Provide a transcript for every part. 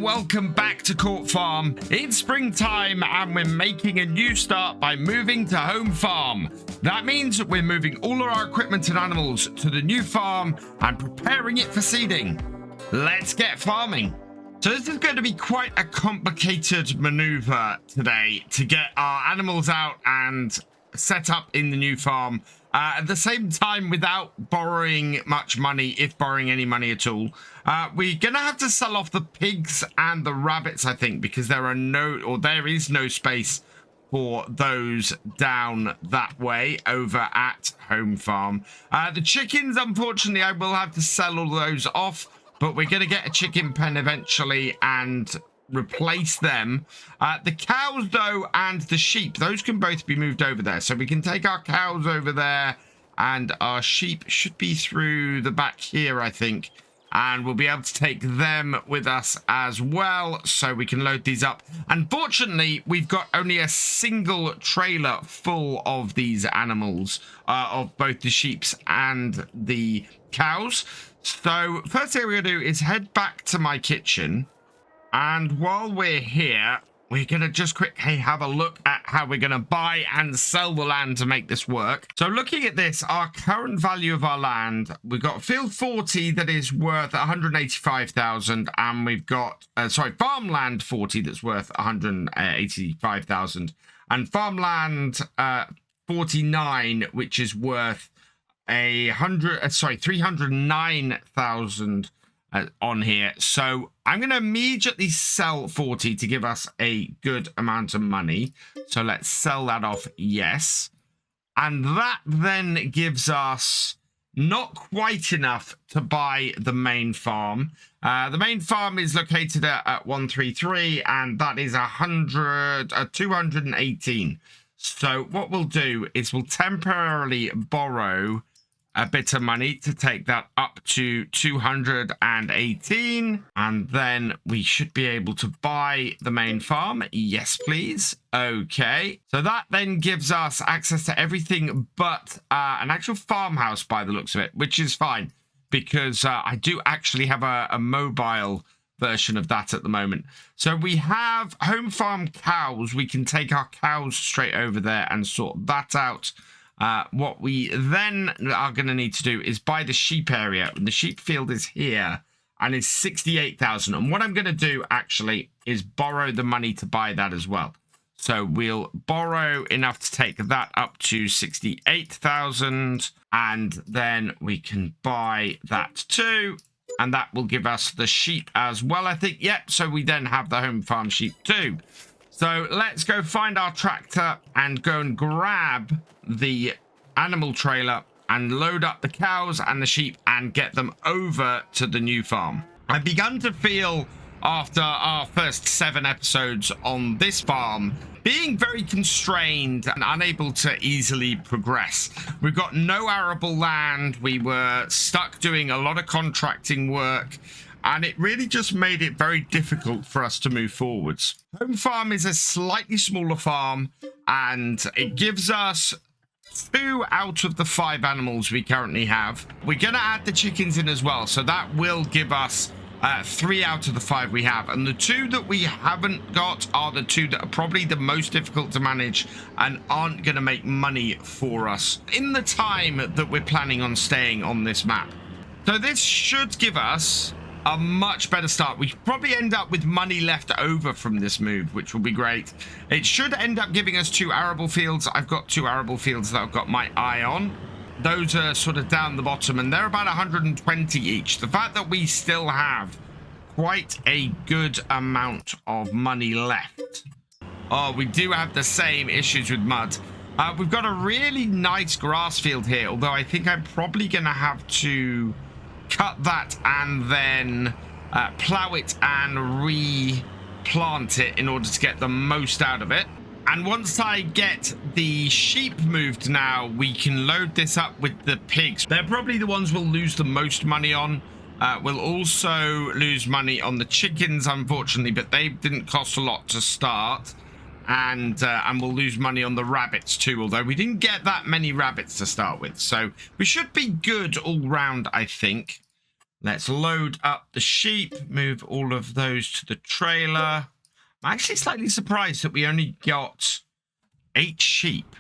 welcome back to Court Farm. It's springtime and we're making a new start by moving to home farm. That means we're moving all of our equipment and animals to the new farm and preparing it for seeding. Let's get farming. So this is going to be quite a complicated maneuver today to get our animals out and set up in the new farm. At the same time, without borrowing much money, if borrowing any money at all, we're going to have to sell off the pigs and the rabbits, I think, because there is no space for those down that way over at home farm. The chickens, unfortunately, I will have to sell all those off, but we're going to get a chicken pen eventually and replace them. The cows though and the sheep, those can both be moved over there, so we can take our cows over there and our sheep should be through the back here, I think, and we'll be able to take them with us as well, so we can load these up. Unfortunately, we've got only a single trailer full of these animals, of both the sheep and the cows. So first thing we're gonna do is head back to my kitchen. And while we're here, we're going to just quickly have a look at how we're going to buy and sell the land to make this work. So looking at this, our current value of our land, we've got field 40 that is worth 185,000, and we've got, farmland 40 that's worth 185,000, and farmland 49, which is worth 309,000 on here. So I'm going to immediately sell 40 to give us a good amount of money. So let's sell that off. Yes. And that then gives us not quite enough to buy the main farm. The main farm is located at 133, and that is 218. So what we'll do is we'll temporarily borrow a bit of money to take that up to 218, and then we should be able to buy the main farm. Yes, please. Okay, so that then gives us access to everything but an actual farmhouse by the looks of it, which is fine because I do actually have a mobile version of that at the moment. So we have home farm cows. We can take our cows straight over there and sort that out. What we then are going to need to do is buy the sheep area. The sheep field is here and is 68,000. And what I'm going to do actually is borrow the money to buy that as well. So we'll borrow enough to take that up to 68,000, and then we can buy that too. And that will give us the sheep as well, I think. Yep. So we then have the home farm sheep too. So let's go find our tractor and go and grab the animal trailer and load up the cows and the sheep and get them over to the new farm. I've begun to feel, after our first 7 episodes on this farm, being very constrained and unable to easily progress. We've got no arable land. We were stuck doing a lot of contracting work, and it really just made it very difficult for us to move forwards. Home farm is a slightly smaller farm, and it gives us 2 out of the 5 animals we currently have. We're going to add the chickens in as well, so that will give us 3 out of the 5 we have. And the 2 that we haven't got are the 2 that are probably the most difficult to manage and aren't going to make money for us in the time that we're planning on staying on this map. So this should give us a much better start. We probably end up with money left over from this move, which will be great. It should end up giving us 2 arable fields. I've got 2 arable fields that I've got my eye on. Those are sort of down the bottom, and they're about 120 each. The fact that we still have quite a good amount of money left. Oh, we do have the same issues with mud. We've got a really nice grass field here, although I think I'm probably going to have to cut that and then plow it and replant it in order to get the most out of it. And once I get the sheep moved now, we can load this up with the pigs. They're probably the ones we'll lose the most money on. We'll also lose money on the chickens, unfortunately, but they didn't cost a lot to start. And we'll lose money on the rabbits too, although we didn't get that many rabbits to start with. So we should be good all round, I think. Let's load up the sheep, move all of those to the trailer. I'm actually slightly surprised that we only got 8 sheep.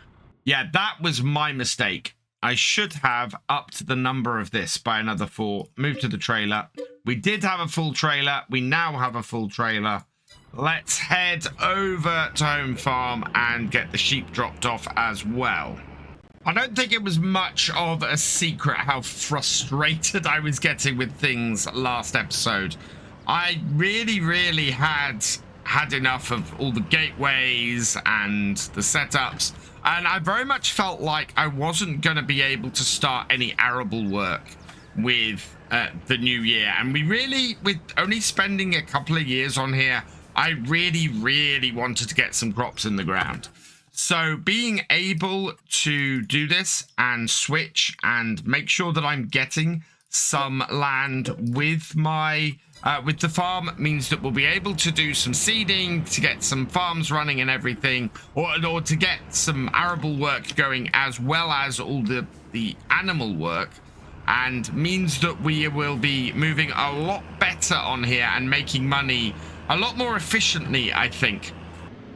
Yeah, that was my mistake. I should have upped the number of this by another 4. Move to the trailer. We did have a full trailer. We now have a full trailer. Let's head over to home farm and get the sheep dropped off as well. I don't think it was much of a secret how frustrated I was getting with things last episode. I really had enough of all the gateways and the setups, and I very much felt like I wasn't going to be able to start any arable work with the new year. And we really, with only spending a couple of years on here, I really wanted to get some crops in the ground. So being able to do this and switch and make sure that I'm getting some land with my with the farm means that we'll be able to do some seeding to get some farms running and everything, or to get some arable work going, as well as all the animal work, and means that we will be moving a lot better on here and making money a lot more efficiently, I think.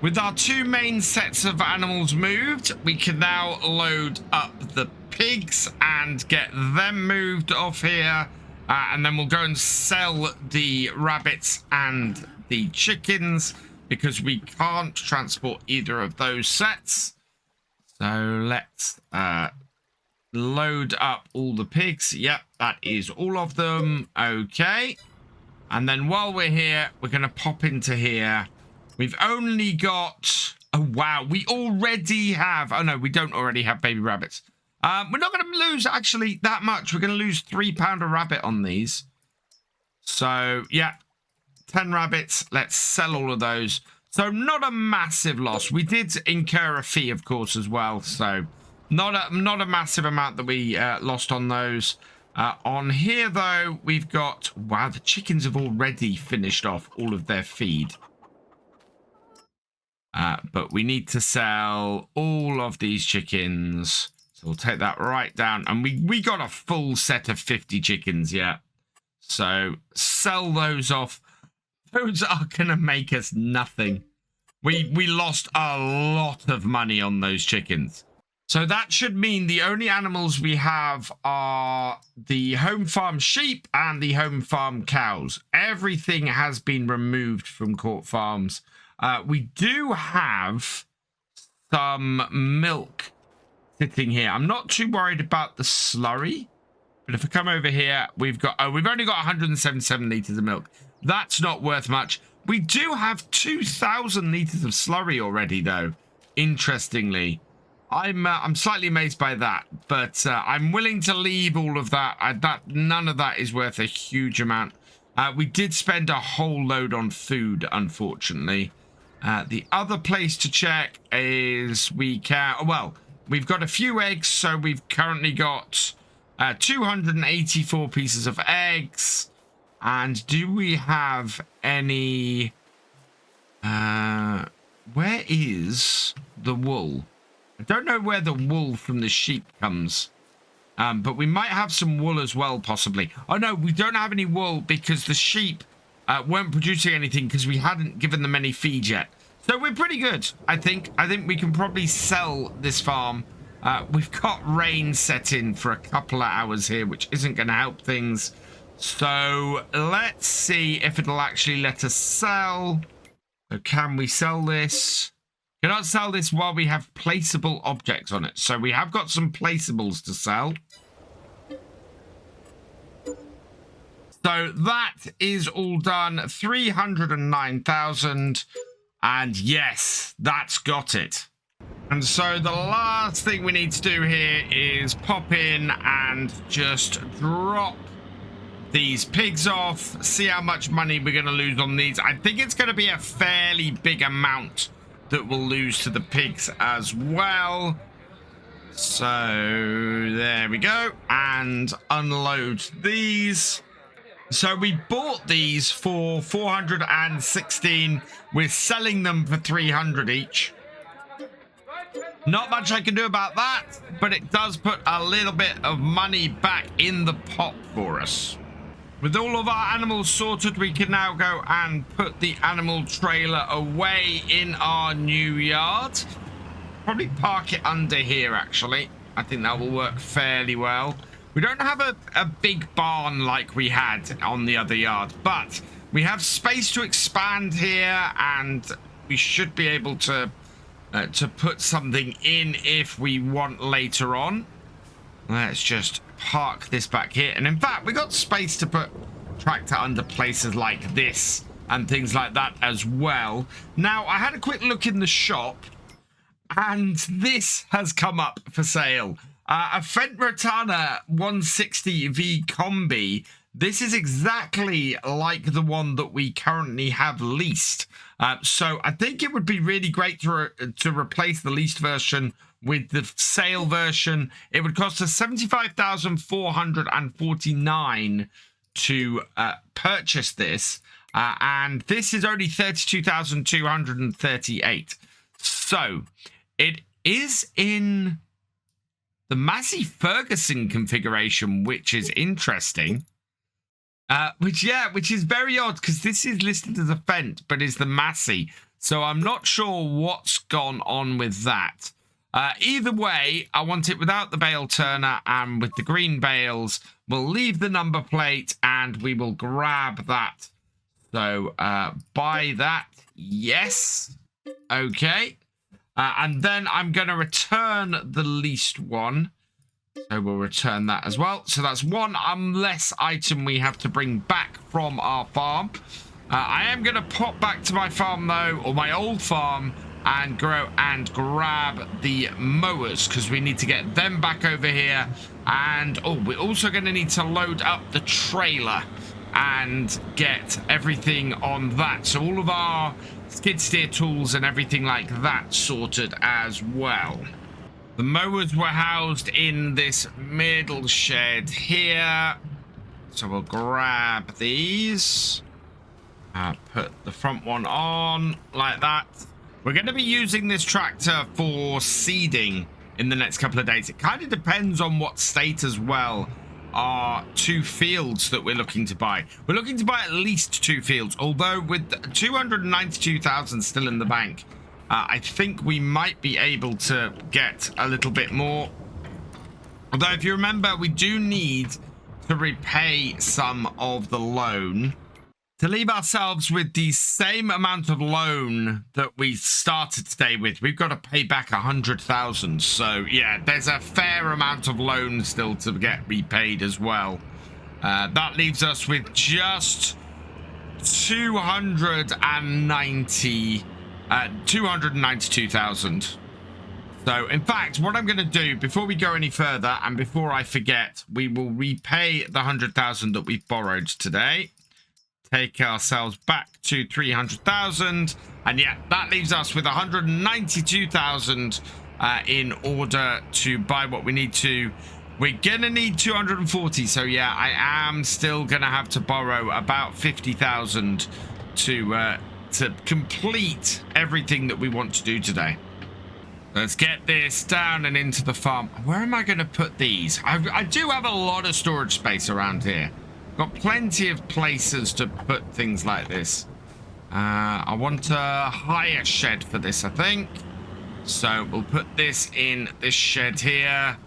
With our 2 main sets of animals moved, we can now load up the pigs and get them moved off here. And then we'll go and sell the rabbits and the chickens because we can't transport either of those sets. So let's load up all the pigs. Yep, that is all of them. Okay. And then while we're here, we're going to pop into here. We've only got... Oh, wow. We already have... Oh, no, we don't already have baby rabbits. We're not going to lose, actually, that much. We're going to lose £3 a rabbit on these. So, yeah. 10 rabbits. Let's sell all of those. So, not a massive loss. We did incur a fee, of course, as well. So, not a massive amount that we lost on those. On here, though, we've got... Wow, the chickens have already finished off all of their feed. But we need to sell all of these chickens. So we'll take that right down. And we got a full set of 50 chickens, yeah. So sell those off. Those are going to make us nothing. We lost a lot of money on those chickens. So that should mean the only animals we have are the home farm sheep and the home farm cows. Everything has been removed from Court Farms. We do have some milk sitting here. I'm not too worried about the slurry, but if I come over here, we've only got 177 liters of milk. That's not worth much. We do have 2,000 liters of slurry already, though. Interestingly, I'm slightly amazed by that, but I'm willing to leave all of that. None of that is worth a huge amount. We did spend a whole load on food, unfortunately. The other place to check is we've got a few eggs, so we've currently got 284 pieces of eggs. And do we have any... where is the wool? I don't know where the wool from the sheep comes. But we might have some wool as well, possibly. Oh, no, we don't have any wool because the sheep weren't producing anything because we hadn't given them any feed yet. So we're pretty good, I think. I think we can probably sell this farm. We've got rain set in for a couple of hours here, which isn't going to help things. So let's see if it'll actually let us sell. So can we sell this? Cannot sell this while we have placeable objects on it. So we have got some placeables to sell. So that is all done. 309,000. And yes, that's got it. And so the last thing we need to do here is pop in and just drop these pigs off. See how much money we're going to lose on these. I think it's going to be a fairly big amount that we'll lose to the pigs as well. So there we go. And unload these. So we bought these for 416. We're selling them for 300 each. Not much I can do about that, but it does put a little bit of money back in the pot for us. With all of our animals sorted, we can now go and put the animal trailer away in our new yard. Probably park it under here, actually. I think that will work fairly well. We don't have a big barn like we had on the other yard, but we have space to expand here, and we should be able to put something in if we want later on. Let's just park this back here. And in fact, we got space to put tractor under places like this and things like that as well. Now, I had a quick look in the shop, and this has come up for sale. A Fendt Rotana 160V Combi. This is exactly like the one that we currently have leased. So I think it would be really great to replace the leased version with the sale version. It would cost us $75,449 to purchase this. And this is only $32,238. So it is in the Massey Ferguson configuration, which is interesting. Which is very odd, because this is listed as a Fendt, but is the Massey. So I'm not sure what's gone on with that. Either way, I want it without the bale turner and with the green bales. We'll leave the number plate and we will grab that. So buy that. Yes. Okay. And then I'm going to return the leased one. So we'll return that as well. So that's one less item we have to bring back from our farm. I am going to pop back to my farm, though, or my old farm, and go and grab the mowers, because we need to get them back over here. And, oh, we're also going to need to load up the trailer and get everything on that. So all of our skid steer tools and everything like that sorted as well. The mowers were housed in this middle shed here. So we'll grab these. Put the front one on like that. We're going to be using this tractor for seeding in the next couple of days. It kind of depends on what state as well are 2 fields that we're looking to buy. We're looking to buy at least 2 fields, although with 292,000 still in the bank, I think we might be able to get a little bit more. Although, if you remember, we do need to repay some of the loan to leave ourselves with the same amount of loan that we started today with. We've got to pay back 100,000. So, yeah, there's a fair amount of loan still to get repaid as well. That leaves us with just 292,000. So, in fact, what I'm going to do before we go any further and before I forget, we will repay the 100,000 that we've borrowed today. Take ourselves back to 300,000. And yeah, that leaves us with 192,000 in order to buy what we need to. We're going to need 240. So yeah, I am still going to have to borrow about 50,000 to complete everything that we want to do today. Let's get this down and into the farm. Where am I going to put these? I do have a lot of storage space around here. Got plenty of places to put things like this. I want a higher shed for this, I think. So we'll put this in this shed here.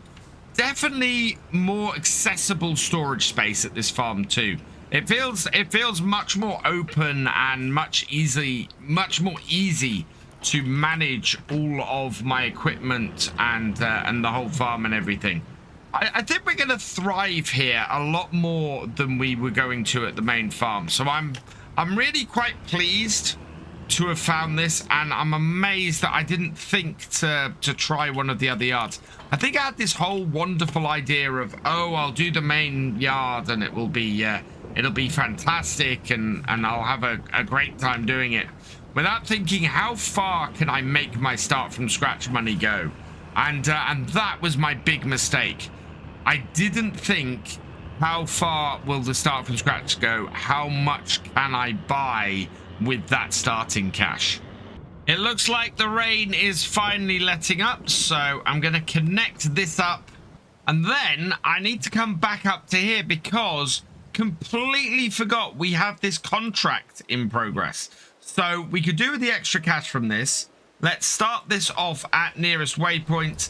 Definitely more accessible storage space at this farm too. It feels much more open and much more easy to manage all of my equipment and the whole farm and everything. I think we're going to thrive here a lot more than we were going to at the main farm. So I'm really quite pleased to have found this, and I'm amazed that I didn't think to try one of the other yards. I think I had this whole wonderful idea of, oh, I'll do the main yard and it'll be fantastic and I'll have a great time doing it, without thinking how far can I make my start from scratch money go. And that was my big mistake. I didn't think, how far will the start from scratch go? How much can I buy with that starting cash? It looks like the rain is finally letting up, so I'm going to connect this up. And then I need to come back up to here because completely forgot we have this contract in progress. So we could do with the extra cash from this. Let's start this off at nearest waypoint.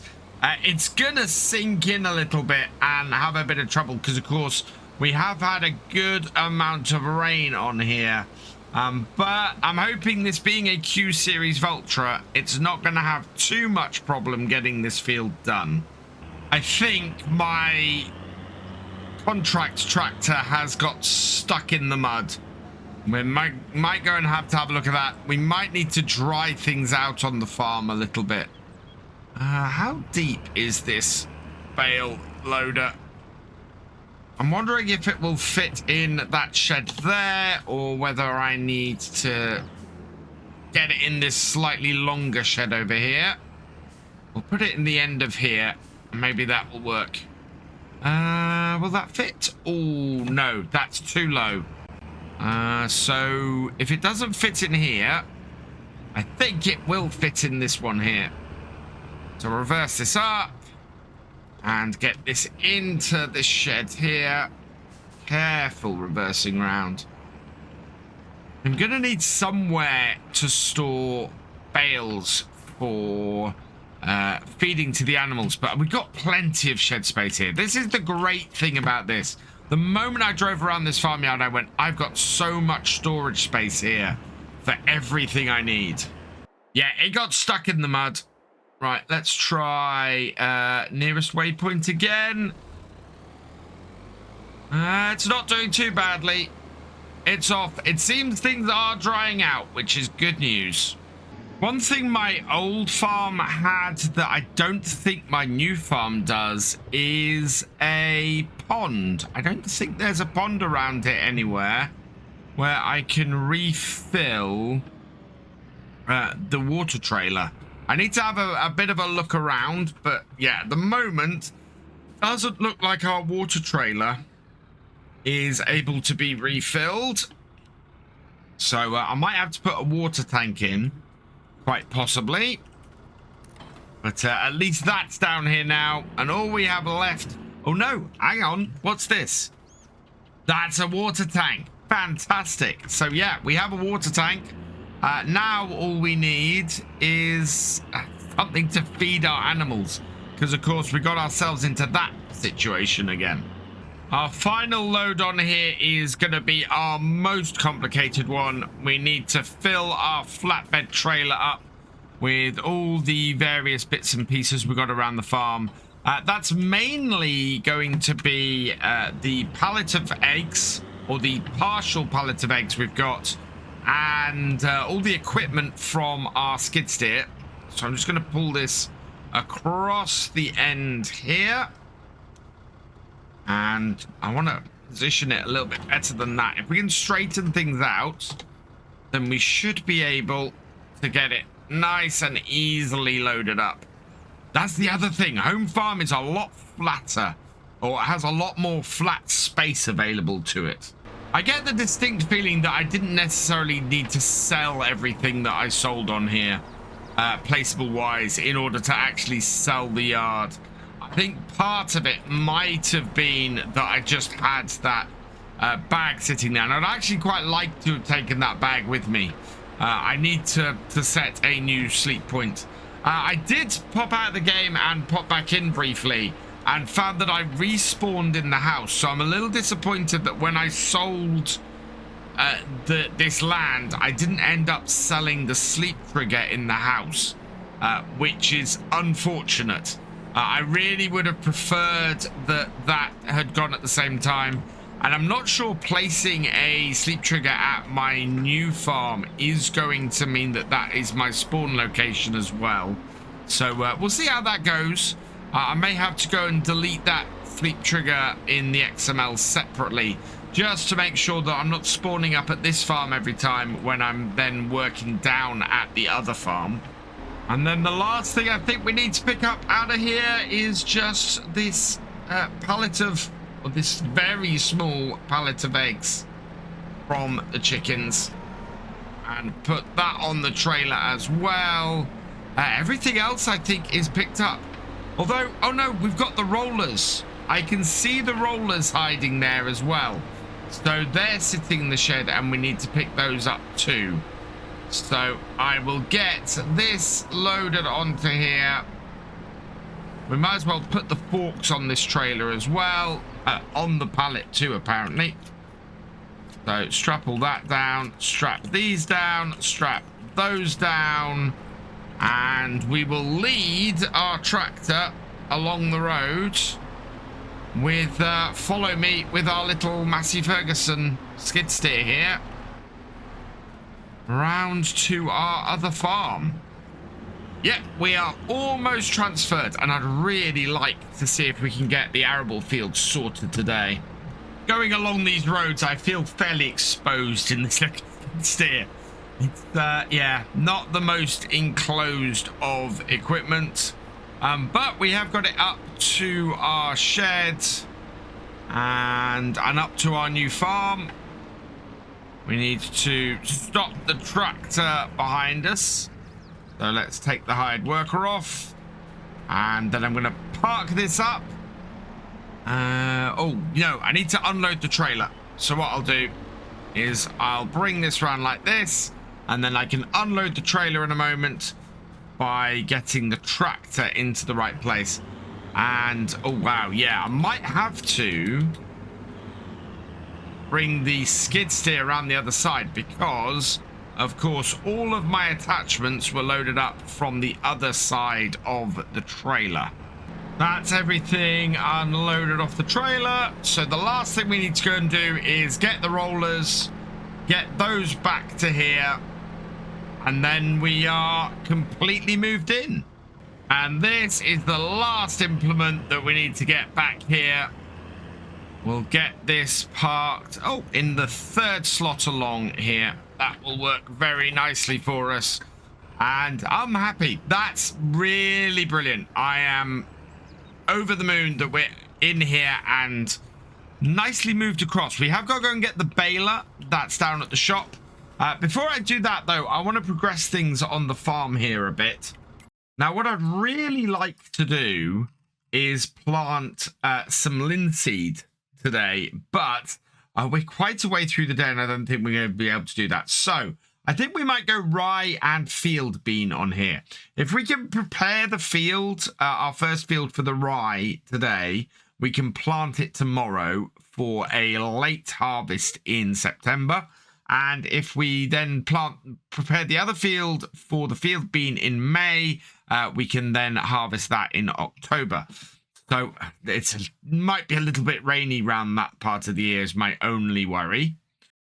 It's gonna sink in a little bit and have a bit of trouble because, of course, we have had a good amount of rain on here. But I'm hoping, this being a Q Series Vultra, it's not going to have too much problem getting this field done. I think my contract tractor has got stuck in the mud. We might go and have to have a look at that. We might need to dry things out on the farm a little bit. How deep is this bale loader? I'm wondering if it will fit in that shed there, or whether I need to get it in this slightly longer shed over here. We'll put it in the end of here. Maybe that will work. Will that fit? Oh, no, that's too low. So if it doesn't fit in here, I think it will fit in this one here. So reverse this up and get this into this shed here. Careful reversing round. I'm going to need somewhere to store bales for feeding to the animals, but we've got plenty of shed space here. This is the great thing about this. The moment I drove around this farmyard, I went, I've got so much storage space here for everything I need. Yeah, it got stuck in the mud. Right, let's try nearest waypoint again. It's not doing too badly. It's off. It seems things are drying out, which is good news. One thing my old farm had that I don't think my new farm does is a pond. I don't think there's a pond around it anywhere where I can refill the water trailer. I need to have a bit of a look around, but yeah, at the moment, doesn't look like our water trailer is able to be refilled. So I might have to put a water tank in, quite possibly. But at least that's down here now, and all we have left... Oh no, hang on, what's this? That's a water tank. Fantastic. So yeah, we have a water tank. Now all we need is something to feed our animals, because of course we got ourselves into that situation again. Our final load on here is going to be our most complicated one. We need to fill our flatbed trailer up with all the various bits and pieces we got around the farm. That's mainly going to be the pallet of eggs, or the partial pallet of eggs we've got, and all the equipment from our skid steer. So I'm just going to pull this across the end here, and I want to position it a little bit better than that. If we can straighten things out, then we should be able to get it nice and easily loaded up. That's the other thing. Home farm is a lot flatter, or it has a lot more flat space available to it. I get the distinct feeling that I didn't necessarily need to sell everything that I sold on here, placeable wise, in order to actually sell the yard. I think part of it might have been that I just had that bag sitting there, and I'd actually quite like to have taken that bag with me. I need to set a new sleep point. I did pop out of the game and pop back in briefly, and found that I respawned in the house. So I'm a little disappointed that when I sold this land, I didn't end up selling the sleep trigger in the house, which is unfortunate. I really would have preferred that had gone at the same time. And I'm not sure placing a sleep trigger at my new farm is going to mean that is my spawn location as well. So we'll see how that goes. I may have to go and delete that sleep trigger in the XML separately, just to make sure that I'm not spawning up at this farm every time when I'm then working down at the other farm. And then the last thing I think we need to pick up out of here is just this pallet of, or this very small pallet of eggs from the chickens, and put that on the trailer as well. Everything else I think is picked up. Although, oh no, we've got the rollers. I can see the rollers hiding there as well. So they're sitting in the shed and we need to pick those up too. So I will get this loaded onto here. We might as well put the forks on this trailer as well. On the pallet too, apparently. So strap all that down. Strap these down. Strap those down. And we will lead our tractor along the road with follow me with our little Massey Ferguson skid steer here round to our other farm. Yep, we are almost transferred, and I'd really like to see if we can get the arable field sorted today. Going along these roads, I feel fairly exposed in this little steer. It's yeah, not the most enclosed of equipment. But we have got it up to our shed and up to our new farm. We need to stop the tractor behind us. So let's take the hired worker off. And then I'm going to park this up. Oh, no, I need to unload the trailer. So what I'll do is I'll bring this around like this. And then I can unload the trailer in a moment by getting the tractor into the right place. And oh wow, yeah, I might have to bring the skid steer around the other side because of course all of my attachments were loaded up from the other side of the trailer. That's everything unloaded off the trailer. So the last thing we need to go and do is get the rollers, get those back to here, and then we are completely moved in. And this is the last implement that we need to get back here. We'll get this parked, oh, in the third slot along here. That will work very nicely for us. And I'm happy. That's really brilliant. I am over the moon that we're in here and nicely moved across. We have got to go and get the baler. That's down at the shop. Before I do that, though, I want to progress things on the farm here a bit. Now, what I'd really like to do is plant some linseed today, but we're quite a way through the day, and I don't think we're going to be able to do that. So I think we might go rye and field bean on here. If we can prepare the field, our first field for the rye today, we can plant it tomorrow for a late harvest in September. And if we then prepare the other field for the field bean in May, we can then harvest that in October. So it might be a little bit rainy around that part of the year is my only worry.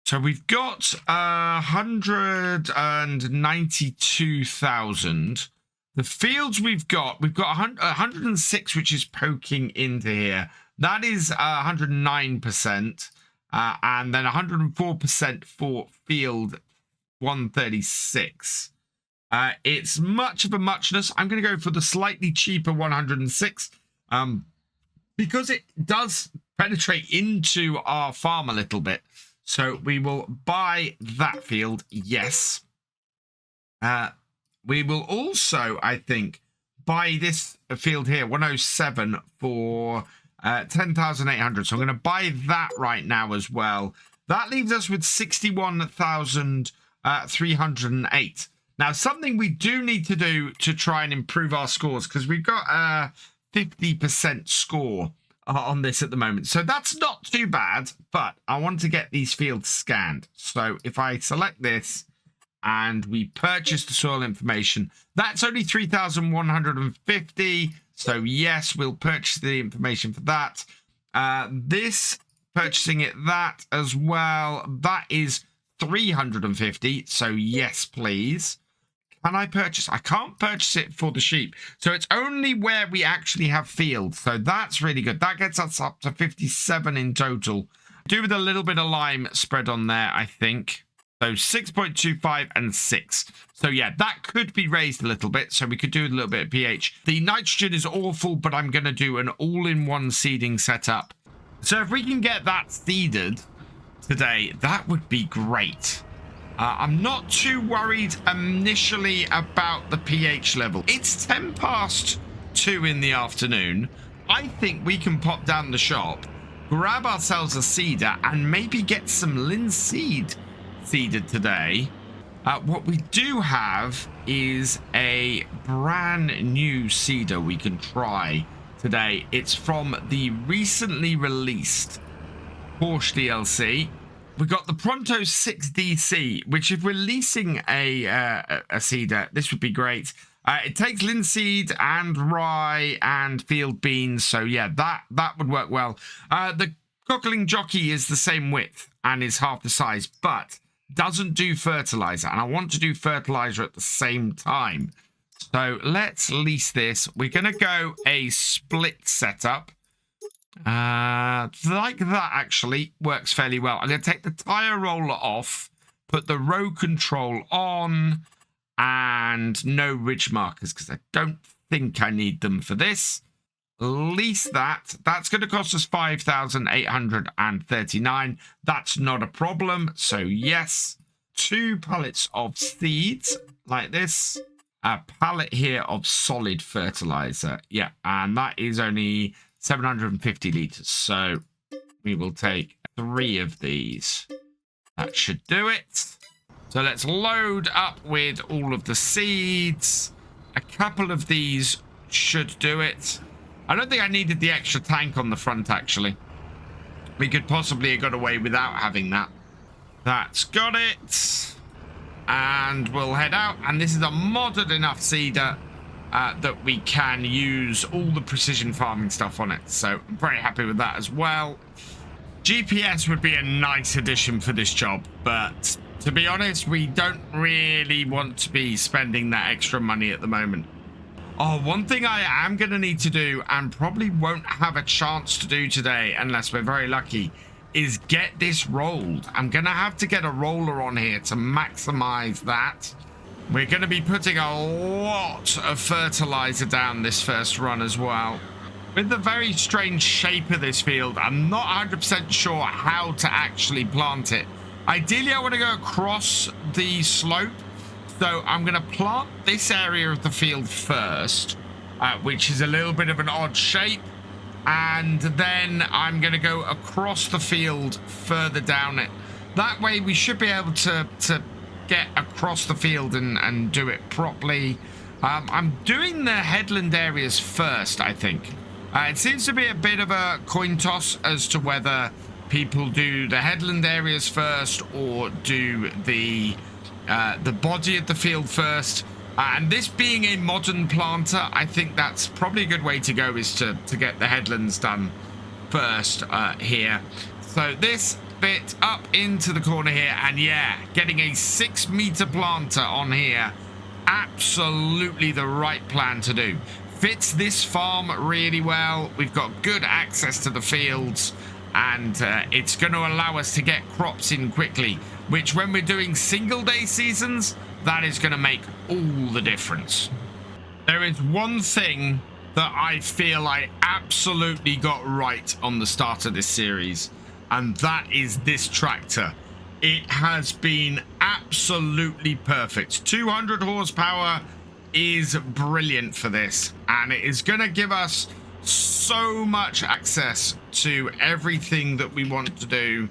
So we've got 192,000. The fields we've got 106, which is poking into here. That is 109%. And then 104% for field 136. It's much of a muchness. I'm going to go for the slightly cheaper 106 because it does penetrate into our farm a little bit. So we will buy that field. Yes. We will also, I think, buy this field here, 107 for 10,800. So I'm going to buy that right now as well. That leaves us with 61,308. Now, something we do need to do to try and improve our scores, because we've got a 50% score on this at the moment. So that's not too bad, but I want to get these fields scanned. So if I select this and we purchase the soil information, that's only 3,150. So yes, we'll purchase the information for that. This, purchasing it that as well, that is 350. So yes, please. Can I purchase? I can't purchase it for the sheep. So it's only where we actually have fields. So that's really good. That gets us up to 57 in total. Do with a little bit of lime spread on there, I think. So 6.25 and 6. So yeah, that could be raised a little bit. So we could do a little bit of pH. The nitrogen is awful, but I'm going to do an all-in-one seeding setup. So if we can get that seeded today, that would be great. I'm not too worried initially about the pH level. It's 2 in the afternoon. I think we can pop down the shop grab ourselves a seeder and maybe get some linseed seeded today. What we do have is a brand new seeder we can try today. It's from the recently released Porsche DLC. We've got the Pronto 6DC, which if we're leasing a seeder, this would be great. It takes linseed and rye and field beans. So yeah, that would work well. The cockling jockey is the same width and is half the size, but doesn't do fertilizer. And I want to do fertilizer at the same time. So let's lease this. We're going to go a split setup. Like that actually works fairly well. I'm going to take the tire roller off, put the row control on, and no ridge markers because I don't think I need them for this. Lease that. That's going to cost us 5,839. That's not a problem. So yes, 2 pallets of seeds like this. A pallet here of solid fertilizer. Yeah, and that is only 750 liters. So we will take 3 of these. That should do it. So let's load up with all of the seeds. A couple of these should do it. I don't think I needed the extra tank on the front, actually. We could possibly have got away without having that. That's got it. And we'll head out. And this is a modded enough seeder that we can use all the precision farming stuff on it. So I'm very happy with that as well. GPS would be a nice addition for this job, but to be honest, we don't really want to be spending that extra money at the moment. Oh, one thing I am going to need to do, and probably won't have a chance to do today unless we're very lucky, is get this rolled. I'm going to have to get a roller on here to maximize that. We're going to be putting a lot of fertilizer down this first run as well. With the very strange shape of this field, I'm not 100% sure how to actually plant it. Ideally, I want to go across the slope. So I'm going to plant this area of the field first, which is a little bit of an odd shape. And then I'm going to go across the field further down it. That way we should be able to get across the field and do it properly. I'm doing the headland areas first, I think. It seems to be a bit of a coin toss as to whether people do the headland areas first or do the body of the field first. And this being a modern planter, I think that's probably a good way to go, is to get the headlands done first here. So this bit up into the corner here, and yeah, getting a 6-meter planter on here, absolutely the right plan to do. Fits this farm really well. We've got good access to the fields, and it's going to allow us to get crops in quickly, which when we're doing single day seasons, that is going to make all the difference. There is one thing that I feel I absolutely got right on the start of this series, and that is this tractor. It has been absolutely perfect. 200 horsepower is brilliant for this, and it is going to give us so much access to everything that we want to do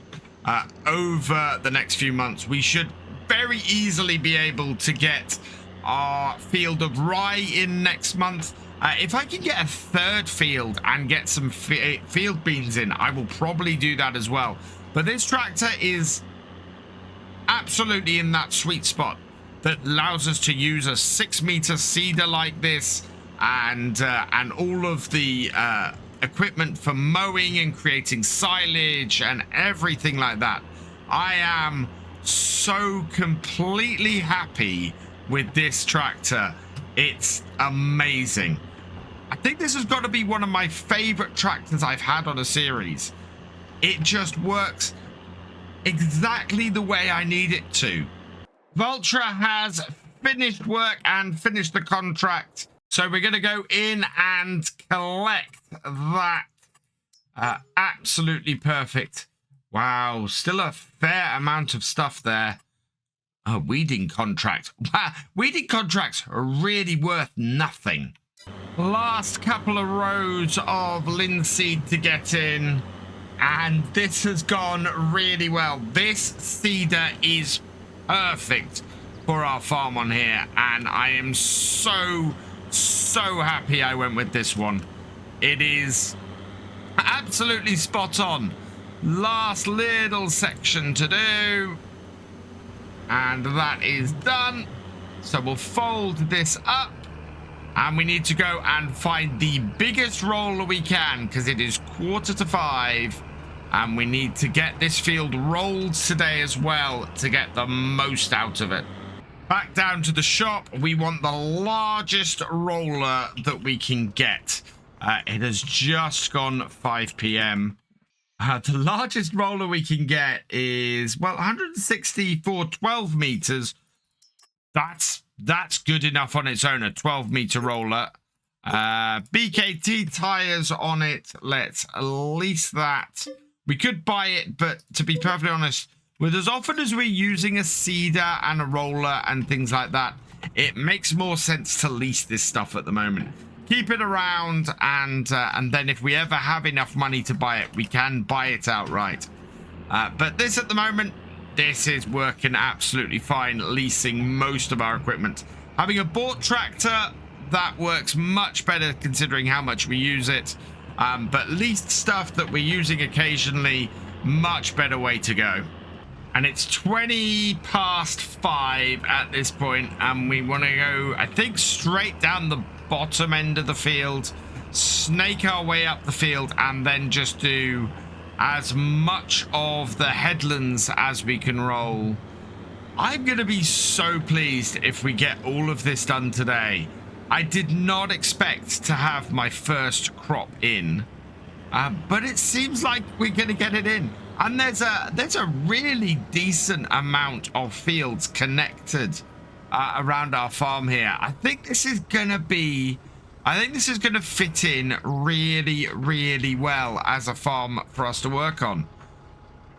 over the next few months. We should very easily be able to get our field of rye in next month. If I can get a third field and get some field beans in, I will probably do that as well. But this tractor is absolutely in that sweet spot that allows us to use a 6-meter seeder like this, and all of the equipment for mowing and creating silage and everything like that. I am so completely happy with this tractor. It's amazing. I think this has got to be one of my favorite tractors I've had on a series. It just works exactly the way I need it to. Vulture has finished work and finished the contract, so we're going to go in and collect that. Absolutely perfect. Wow, still a fair amount of stuff there. A weeding contract. Wow, weeding contracts are really worth nothing. Last couple of rows of linseed to get in. And this has gone really well. This cedar is perfect for our farm on here. And I am so happy I went with this one. It is absolutely spot on. Last little section to do. And that is done. So we'll fold this up. And we need to go and find the biggest roller we can, because it is 4:45. And we need to get this field rolled today as well to get the most out of it. Back down to the shop. We want the largest roller that we can get. It has just gone 5 p.m. The largest roller we can get is, well, 160 for 12 meters. That's good enough on its own, a 12-meter roller. BKT tires on it. Let's lease that. We could buy it, but to be perfectly honest, with as often as we're using a cedar and a roller and things like that, it makes more sense to lease this stuff at the moment. Keep it around, and then if we ever have enough money to buy it, we can buy it outright. But this at the moment, this is working absolutely fine, leasing most of our equipment. Having a bought tractor, that works much better considering how much we use it. But leased stuff that we're using occasionally, much better way to go. And it's 20 past 5 at this point, and we want to go, I think, straight down the bottom end of the field, snake our way up the field, and then just do as much of the headlands as we can roll. I'm going to be so pleased if we get all of this done today. I did not expect to have my first crop in, but it seems like we're going to get it in. And there's a really decent amount of fields connected around our farm here. I think this is going to fit in really well as a farm for us to work on.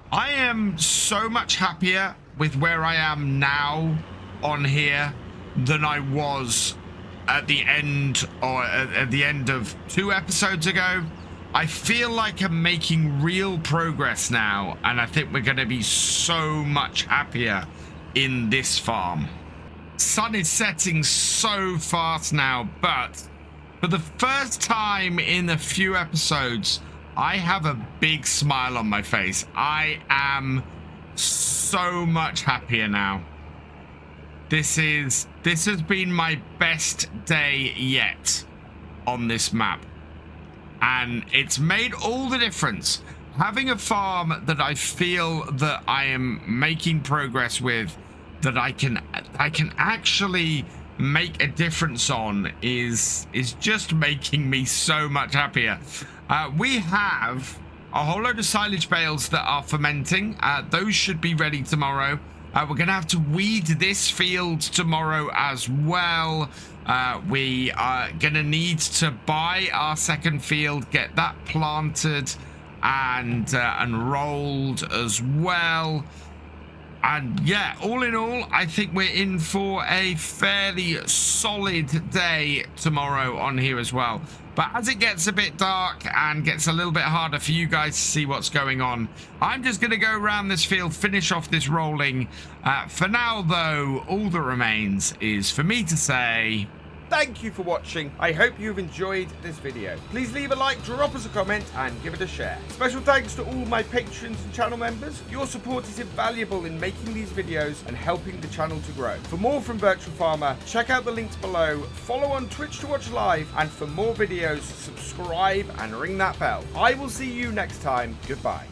I am so much happier with where I am now on here than I was at the end, or at the end of 2 episodes ago. I feel like I'm making real progress now, and I think we're going to be so much happier in this farm. Sun is setting so fast now, but for the first time in a few episodes, I have a big smile on my face. I am so much happier now. This has been my best day yet on this map. And it's made all the difference. Having a farm that I feel that I am making progress with, that I can actually make a difference on, is just making me so much happier. We have a whole load of silage bales that are fermenting. Those should be ready tomorrow. We're going to have to weed this field tomorrow as well. We are going to need to buy our second field, get that planted and rolled as well. And yeah, all in all, I think we're in for a fairly solid day tomorrow on here as well. But as it gets a bit dark and gets a little bit harder for you guys to see what's going on, I'm just going to go around this field, finish off this rolling. For now, though, all that remains is for me to say thank you for watching. I hope you've enjoyed this video. Please leave a like, drop us a comment, and give it a share. Special thanks to all my patrons and channel members. Your support is invaluable in making these videos and helping the channel to grow. For more from Virtual Farmer, check out the links below, follow on Twitch to watch live, and for more videos, subscribe and ring that bell. I will see you next time. Goodbye.